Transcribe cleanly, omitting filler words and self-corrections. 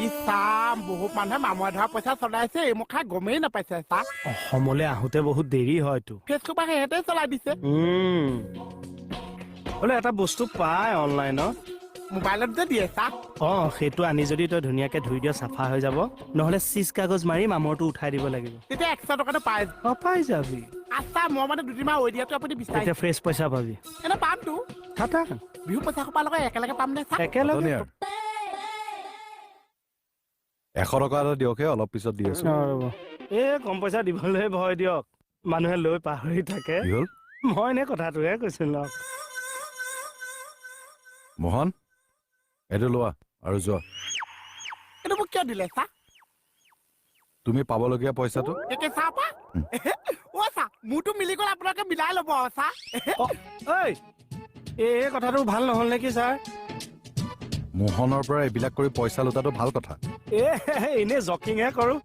ইছাম বহুত মানুহে মামুৱে ধৰা পইচা চলাইছে মোক খাই গমেই নাপাইছে চা অসমলৈ আহোতে বহুত দেৰি হয়তো ফেচবুক সিহঁতে চলাই দিছে বোলে এটা বস্তু পায় অনলাইনত মোবাইলত যে দিয়ে চা সেইটো আনি যদি তই ধুনীয়াকে ধুই দিয় চাফা হৈ যাব নহলে চিজ কাগজ মাৰি মামৰটো উঠাই দিব লাগিব তেতিয়া 100 টকাটো পাই পাই যাবি আচ্ছা মই মানে দুদিনমান ঐ দিয়াটো আপুনি বিচাৰি তেতিয়া ফ্ৰেছ পইচা পাবি এনে পামতো থাকা বিহু পইচা সোপা লগত একেলগে পাম নে চা একেলগে 100 টকা এটা দিয়ক অলপ পিছত দি আছো কম পইচা দিবলৈ ভয় দিয়ক মানুহে লৈ পাহৰি থাকে কি হ'ল মই এনে কথাটোহে কৈছিলো মোহন এইটো লোৱা আৰু যোৱা এইটো মোক কিয় দিলে চা তুমি পাবলগীয়া পইচাটো একে চা পা অ চা মোৰতো মিলি গ'ল আপোনালোকে মিলাই ল'ব চা এই কথাটো ভাল নহল নেকি ছাৰ মোহনৰ পৰা এইবিলাক কৰি পইচা লোটাটো ভাল কথা এনে জকিংহে কৰো